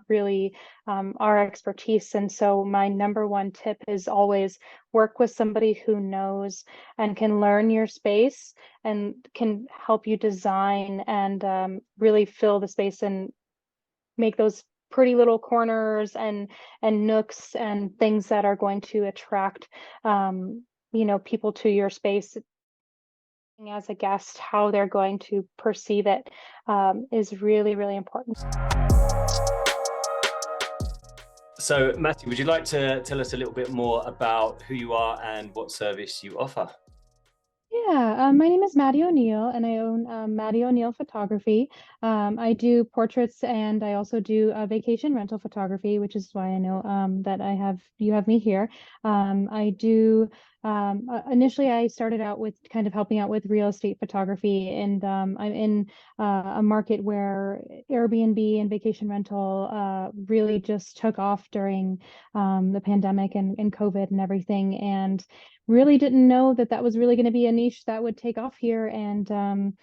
really our expertise. And so my number one tip is always work with somebody who knows and can learn your space and can help you design and really fill the space and make those pretty little corners and nooks and things that are going to attract people to your space as a guest. How they're going to perceive it is really, really important. So, Mattie, would you like to tell us a little bit more about who you are and what service you offer? Yeah, my name is Mattie O'Neill, and I own Mattie O'Neill Photography. I do portraits, and I also do vacation rental photography, which is why I know that you have me here. I do initially I started out with kind of helping out with real estate photography, and I'm in a market where Airbnb and vacation rental really just took off during the pandemic and COVID and everything, and really didn't know that that was really going to be a niche that would take off here, and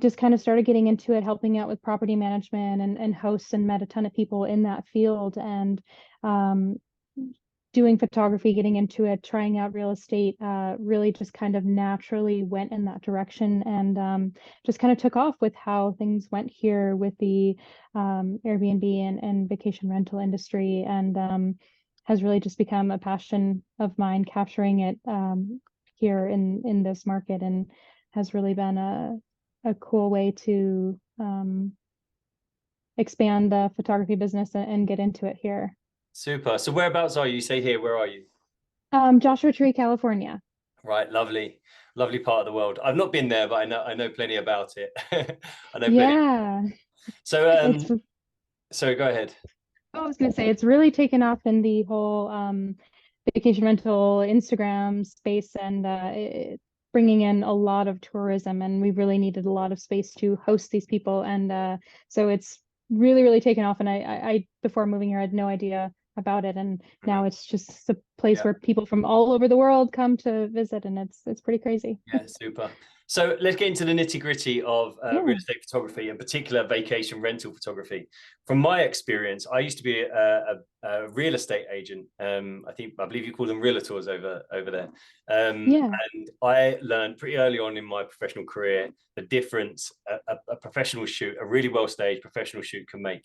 just kind of started getting into it, helping out with property management and hosts, and met a ton of people in that field, and um, doing photography, getting into it, trying out real estate, really just kind of naturally went in that direction, and just kind of took off with how things went here with the Airbnb and vacation rental industry, and has really just become a passion of mine, capturing it here in this market, and has really been a cool way to expand the photography business and get into it here. Super. So, whereabouts are you? Say here, where are you? Joshua Tree, California. Right, lovely, lovely part of the world. I've not been there, but I know plenty about it. I know plenty. Yeah, So, it's so go ahead. I was gonna say it's really taken off in the whole vacation rental Instagram space, and bringing in a lot of tourism, and we really needed a lot of space to host these people, and so it's really, really taken off. And I before moving here, I had no idea about it, and now it's just a place Yeah. where people from all over the world come to visit, and it's pretty crazy. Yeah, super. So let's get into the nitty-gritty of Yeah. real estate photography, in particular vacation rental photography. From my experience, I used to be a real estate agent. I believe you call them realtors over there. Yeah. And I learned pretty early on in my professional career the difference a professional shoot, a really well-staged professional shoot, can make.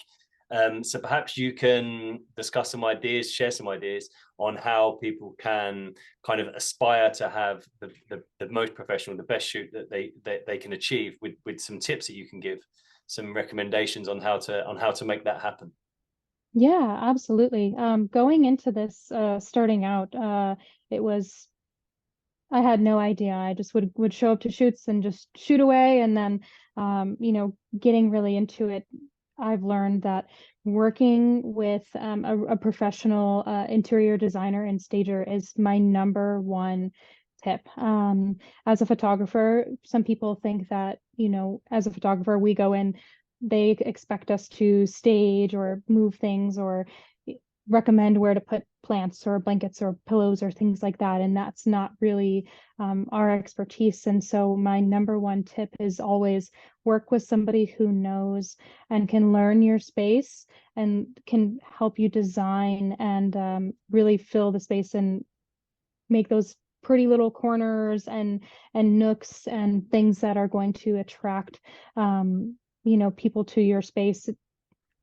So perhaps you can discuss some ideas, share some ideas on how people can kind of aspire to have the most professional, the best shoot that they can achieve, with some tips that you can give, some recommendations on how to make that happen. Yeah, absolutely. Going into this, starting out, it was I had no idea. I just would show up to shoots and just shoot away, and then getting really into it, I've learned that working with a professional interior designer and stager is my number one tip. As a photographer, some people think that, as a photographer, we go in, they expect us to stage or move things or recommend where to put plants or blankets or pillows or things like that. And that's not really our expertise. And so my number one tip is always work with somebody who knows and can learn your space and can help you design and really fill the space and make those pretty little corners and nooks and things that are going to attract people to your space.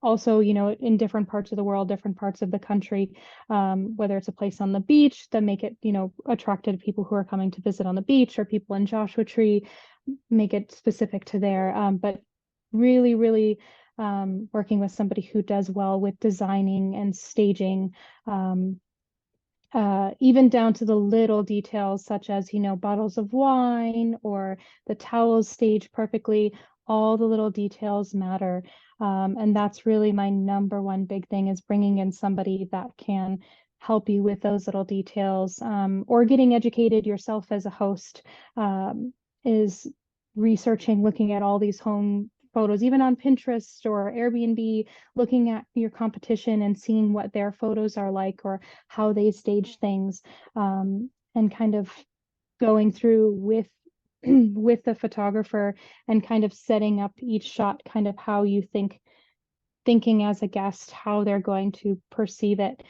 Also, in different parts of the world, different parts of the country, whether it's a place on the beach that make it, attractive to people who are coming to visit on the beach, or people in Joshua Tree, make it specific to there. But really, really working with somebody who does well with designing and staging, even down to the little details, such as, bottles of wine or the towels staged perfectly. All the little details matter. And that's really my number one big thing, is bringing in somebody that can help you with those little details, or getting educated yourself as a host, is researching, looking at all these home photos, even on Pinterest or Airbnb, looking at your competition and seeing what their photos are like or how they stage things, and kind of going through with with the photographer and kind of setting up each shot kind of how you think thinking as a guest how they're going to perceive it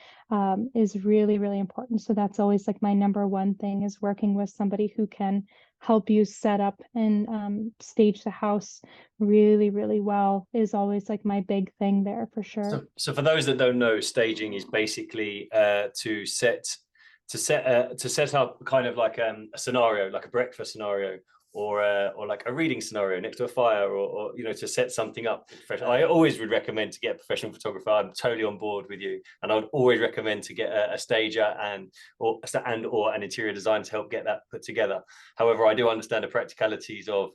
is really, really important. So that's always like my number one thing, is working with somebody who can help you set up and stage the house really, really well is always like my big thing there for sure. So for those that don't know, staging is basically to set up kind of like a scenario, like a breakfast scenario, or like a reading scenario next to a fire, or you know, to set something up. I always would recommend to get a professional photographer. I'm totally on board with you, and I would always recommend to get a stager or an interior designer to help get that put together. However, I do understand the practicalities of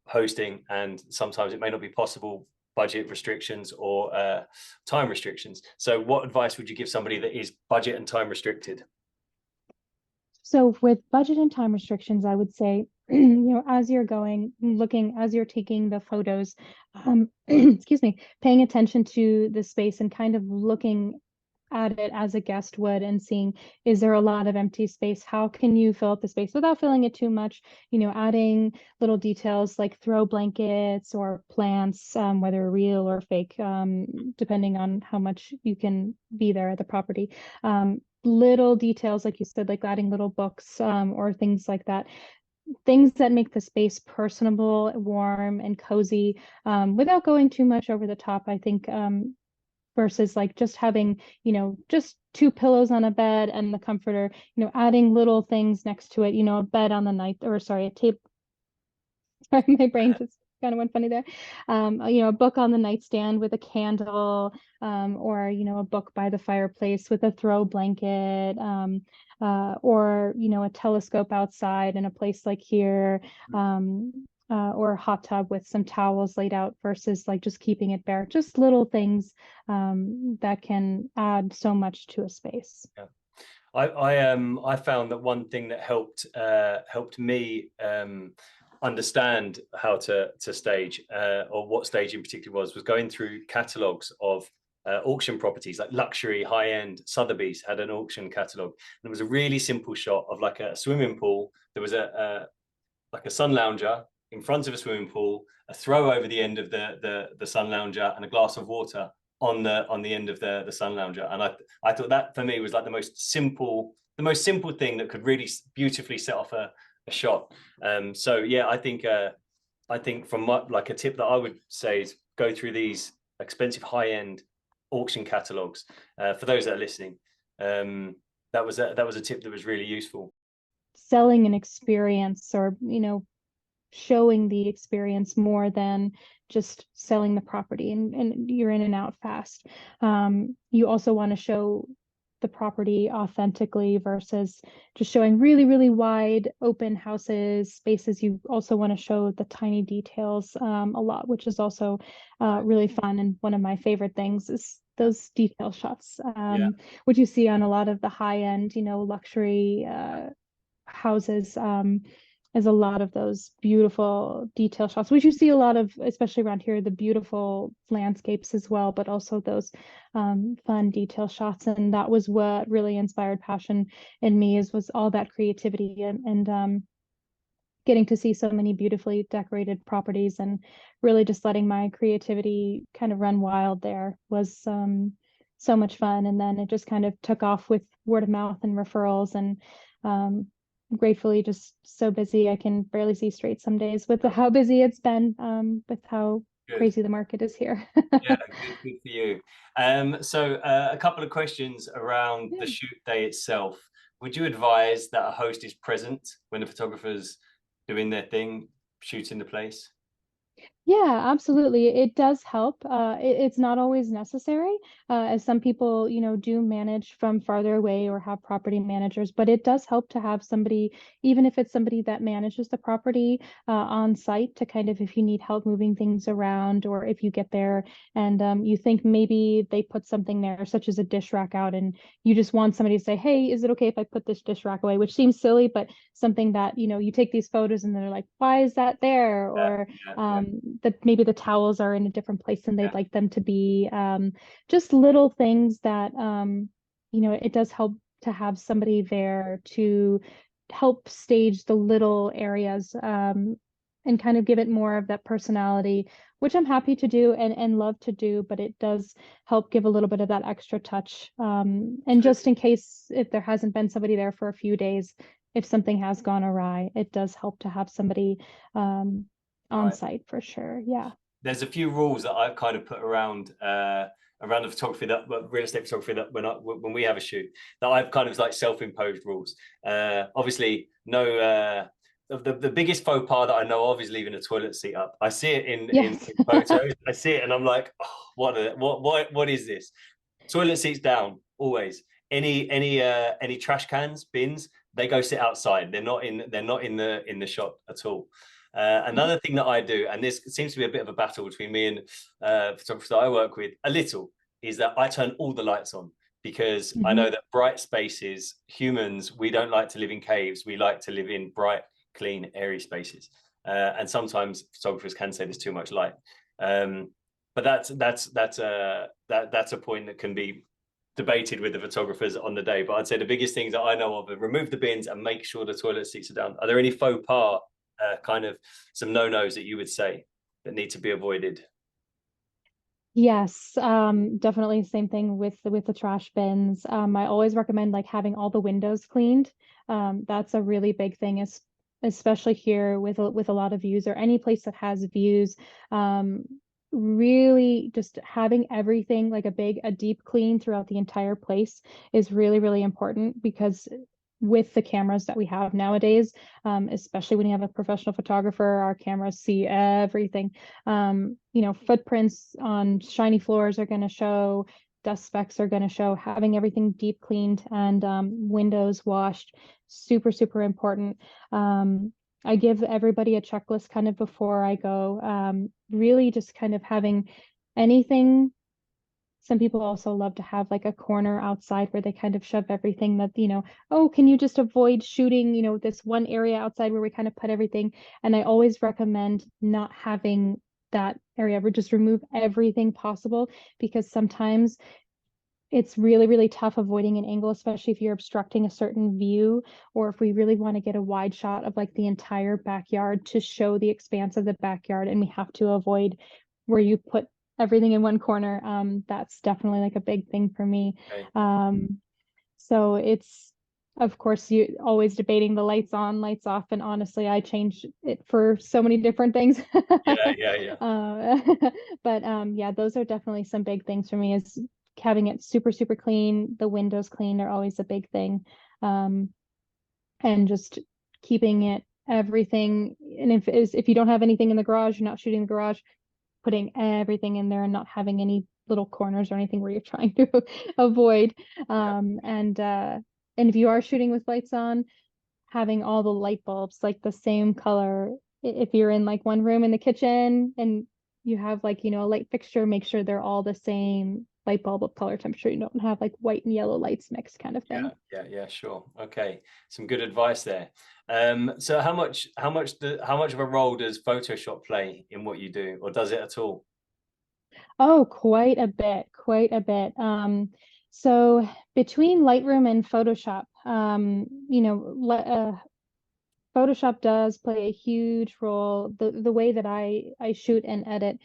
hosting, and sometimes it may not be possible, budget restrictions or time restrictions. So what advice would you give somebody that is budget and time restricted? So with budget and time restrictions, I would say, you know, as you're looking, as you're taking the photos, excuse me, paying attention to the space and kind of looking at it as a guest would and seeing, is there a lot of empty space? How can you fill up the space without filling it too much? You know, adding little details like throw blankets or plants, whether real or fake, depending on how much you can be there at the property. Little details, like you said, like adding little books or things like that. Things that make the space personable, warm, and cozy without going too much over the top, I think, versus like just having, you know, just two pillows on a bed and the comforter, you know, adding little things next to it, you know, a bed on the night, or sorry, a tape. Sorry, my brain just kind of went funny there. You know, a book on the nightstand with a candle, or, you know, a book by the fireplace with a throw blanket, or, you know, a telescope outside in a place like here, or a hot tub with some towels laid out versus like just keeping it bare. Just little things that can add so much to a space. Yeah. I found that one thing that helped me understand how to stage, or what staging particularly was going through catalogs of auction properties, like luxury, high end. Sotheby's had an auction catalog, and it was a really simple shot of like a swimming pool. There was like a sun lounger in front of a swimming pool, a throw over the end of the sun lounger, and a glass of water on the end of the sun lounger. And I thought that for me was like the most simple thing that could really beautifully set off a shot. So yeah, I think from like a tip that I would say is go through these expensive high end auction catalogs. For those that are listening, that was a tip that was really useful. Selling an experience, or, you know, showing the experience more than just selling the property, and you're in and out fast. You also want to show the property authentically versus just showing really, really wide open houses, spaces. You also want to show the tiny details a lot, which is also really fun. And one of my favorite things is those detail shots, Yeah. which you see on a lot of the high end, you know, luxury houses, is a lot of those beautiful detail shots, which you see a lot of, especially around here, the beautiful landscapes as well, but also those fun detail shots. And that was what really inspired passion in me, was all that creativity, and getting to see so many beautifully decorated properties, and really just letting my creativity kind of run wild there was so much fun. And then it just kind of took off with word of mouth and referrals, and gratefully just so busy I can barely see straight some days with how busy it's been, with how Good. crazy the market is here. Yeah, good for you. So a couple of questions around Yeah. the shoot day itself. Would you advise that a host is present when the photographer's doing their thing, shooting the place? Yeah, absolutely. It does help. It's not always necessary, as some people, you know, do manage from farther away or have property managers, but it does help to have somebody, even if it's somebody that manages the property on site, to kind of, if you need help moving things around, or if you get there and you think maybe they put something there, such as a dish rack out, and you just want somebody to say, hey, is it okay if I put this dish rack away? Which seems silly, but something that, you know, you take these photos and they're like, why is that there? Or Yeah. that maybe the towels are in a different place than they'd Yeah. like them to be. Just little things that, you know, it does help to have somebody there to help stage the little areas, and kind of give it more of that personality, which I'm happy to do and love to do, but it does help give a little bit of that extra touch. And just in case if there hasn't been somebody there for a few days, if something has gone awry, it does help to have somebody on Right. site for sure. Yeah. There's a few rules that I've kind of put around the photography, that real estate photography, that when we have a shoot, that I've kind of like self-imposed rules. Obviously, no. The biggest faux pas that I know of is leaving a toilet seat up. I see it in Yes. photos. I see it and I'm like, oh, what is this? Toilet seats down always. Any trash cans, bins, they go sit outside. They're not in the shot at all. Another thing that I do, and this seems to be a bit of a battle between me and photographers that I work with, a little, is that I turn all the lights on, because I Mhm. know that bright spaces, humans, we don't like to live in caves. We like to live in bright, clean, airy spaces. And sometimes photographers can say there's too much light. But that's a point that can be debated with the photographers on the day. But I'd say the biggest things that I know of are remove the bins and make sure the toilet seats are down. Are there any faux pas, kind of some no-nos that you would say that need to be avoided? Yes, definitely same thing with the trash bins. I always recommend like having all the windows cleaned. That's a really big thing, is especially here with a lot of views or any place that has views. Um, Really just having everything like a deep clean throughout the entire place is really, really important, because with the cameras that we have nowadays, especially when you have a professional photographer, our cameras see everything. Footprints on shiny floors are going to show, dust specks are going to show. Having everything deep cleaned and windows washed, super, super important. I give everybody a checklist kind of before I go. Really just kind of having anything. Some people also love to have like a corner outside where they kind of shove everything that, oh, can you just avoid shooting, this one area outside where we kind of put everything. And I always recommend not having that area, but just remove everything possible, because sometimes it's really, really tough avoiding an angle, especially if you're obstructing a certain view, or if we really want to get a wide shot of like the entire backyard to show the expanse of the backyard, and we have to avoid where you put everything in one corner. That's definitely like a big thing for me. Okay. So it's, of course, you always debating the lights on, lights off, and honestly, I change it for so many different things. Yeah. Uh, but yeah, those are definitely some big things for me, is having it super, super clean. The windows clean are always a big thing. Um, and just keeping it everything. And if you don't have anything in the garage, you're not shooting the garage, putting everything in there and not having any little corners or anything where you're trying to avoid. Yeah. And if you are shooting with lights on, having all the light bulbs like the same color. If you're in like one room in the kitchen and you have like, a light fixture, make sure they're all the same light bulb of color temperature. You don't have like white and yellow lights mixed kind of thing. Yeah, sure. Okay. Some good advice there. So how much of a role does Photoshop play in what you do, or does it at all? Oh, quite a bit, quite a bit. So between Lightroom and Photoshop, Photoshop does play a huge role. The way that I shoot and edit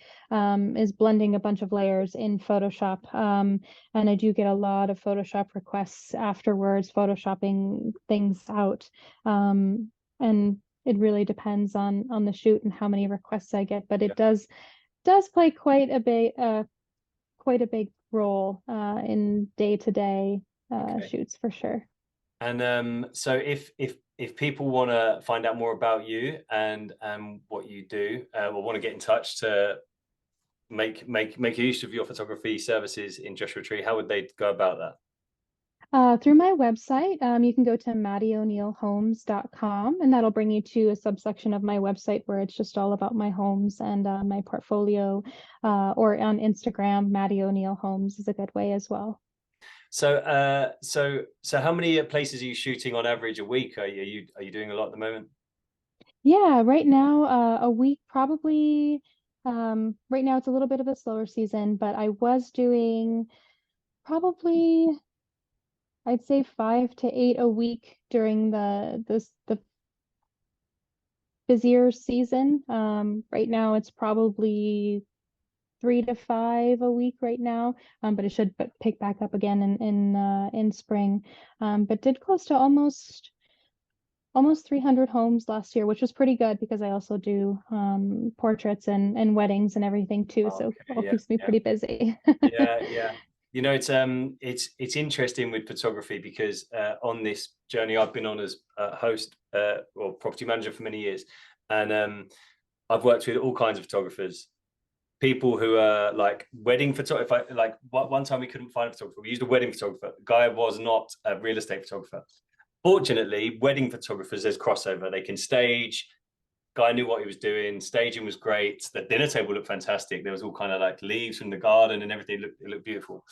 is blending a bunch of layers in Photoshop. And I do get a lot of Photoshop requests afterwards, Photoshopping things out. And it really depends on the shoot and how many requests I get, but Yeah. it does play quite a big role in day-to-day Okay. shoots for sure. And so if people want to find out more about you and what you do, or want to get in touch to make use of your photography services in Joshua Tree, how would they go about that? Through my website, you can go to mattieo'neillhomes.com, and that'll bring you to a subsection of my website where it's just all about my homes and my portfolio. Or on Instagram, Mattie O'Neill Homes is a good way as well. So how many places are you shooting on average a week? Are you doing a lot at the moment? Yeah, right now, a week probably. Right now it's a little bit of a slower season, but I was doing probably, I'd say 5 to 8 a week during the busier season. Right now it's probably 3 to 5 a week right now, but it should pick back up again in spring. But did close to almost 300 homes last year, which was pretty good because I also do portraits and weddings and everything too. So Okay, all yeah, keeps me yeah. pretty busy. Yeah, yeah. You know, it's interesting with photography because on this journey I've been on as host or property manager for many years, and I've worked with all kinds of photographers. People who are like wedding photographer. Like one time we couldn't find a photographer. We used a wedding photographer. The guy was not a real estate photographer. Fortunately, wedding photographers, there's crossover. They can stage. Guy knew what he was doing. Staging was great. The dinner table looked fantastic. There was all kind of like leaves from the garden and everything. It looked beautiful.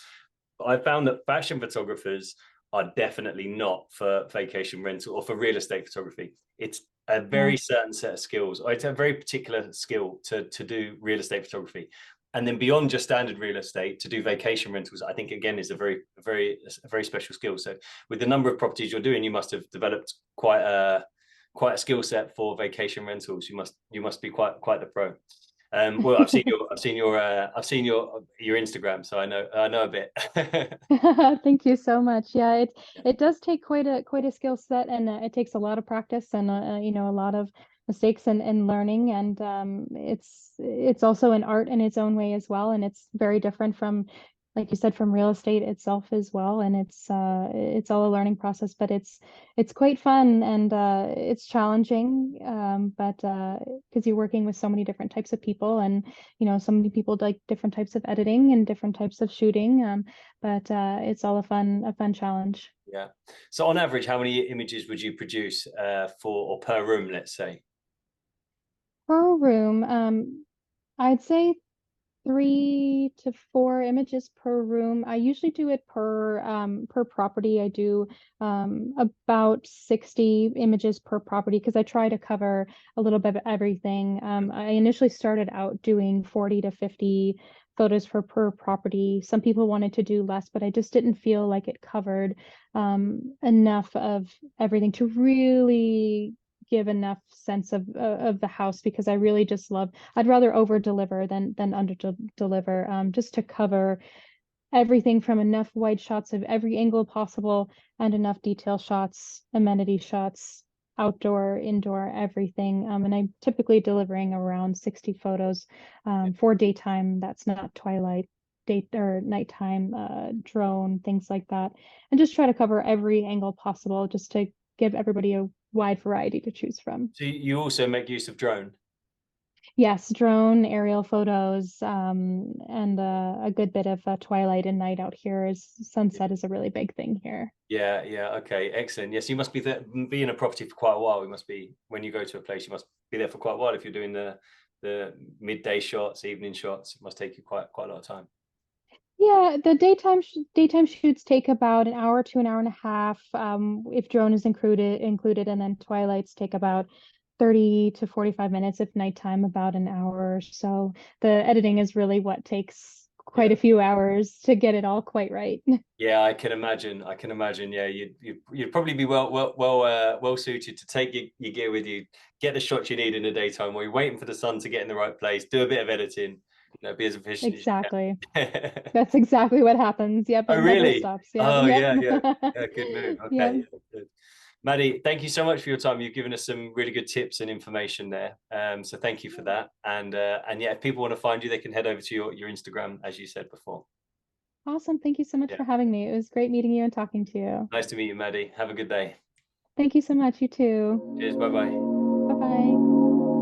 But I found that fashion photographers are definitely not for vacation rental or for real estate photography. It's a Yeah. very certain set of skills. It's a very particular skill to do real estate photography. And then beyond just standard real estate, to do vacation rentals, I think again is a very special skill. So with the number of properties you're doing, you must have developed quite a skill set for vacation rentals. You must be quite the pro. Well, I've seen your Instagram, so I know a bit. Thank you so much. Yeah, it does take quite a skill set, and it takes a lot of practice and a lot of mistakes and learning, and it's also an art in its own way as well, and it's very different from, like you said, from real estate itself as well, and it's all a learning process, but it's quite fun and it's challenging, but because you're working with so many different types of people, and so many people like different types of editing and different types of shooting. But it's all a fun challenge. Yeah. So on average, how many images would you produce for or per room, let's say? Per room, I'd say 3 to 4 images per room. I usually do it per property. I do about 60 images per property because I try to cover a little bit of everything. I initially started out doing 40 to 50 photos for per property. Some people wanted to do less, but I just didn't feel like it covered enough of everything to really give enough sense of the house, because I really just love, I'd rather over deliver than under deliver, just to cover everything from enough wide shots of every angle possible and enough detail shots, amenity shots, outdoor, indoor, everything. And I'm typically delivering around 60 photos for daytime. That's not twilight, date or nighttime, drone, things like that. And just try to cover every angle possible just to give everybody a wide variety to choose from. So you also make use of drone? Yes, drone, aerial photos, and a good bit of twilight and night out here. Is sunset is a really big thing here. Yeah, yeah. Okay, excellent. Yes, you must be in a property for quite a while. You must be, when you go to a place, you must be there for quite a while. If you're doing the midday shots, evening shots, it must take you quite a lot of time. Yeah, the daytime shoots take about an hour to an hour and a half, if drone is included, and then twilights take about 30 to 45 minutes. If nighttime, about an hour or so. The editing is really what takes quite Yeah. a few hours to get it all quite right. Yeah, I can imagine. I can imagine. Yeah, you'd probably be well suited to take your gear with you, get the shots you need in the daytime while you're waiting for the sun to get in the right place, do a bit of editing, be as efficient as you Exactly. can. That's exactly what happens. Yep, Oh, it never really? stops. Yep, Oh, yep. yeah, yeah. Yeah, good move. Yep. Okay, yeah, good. Mattie, thank you so much for your time. You've given us some really good tips and information there. So thank you for that. And yeah, if people want to find you, they can head over to your Instagram, as you said before. Awesome. Thank you so much Yeah. for having me. It was great meeting you and talking to you. Nice to meet you, Mattie. Have a good day. Thank you so much. You too. Cheers. Bye bye. Bye bye.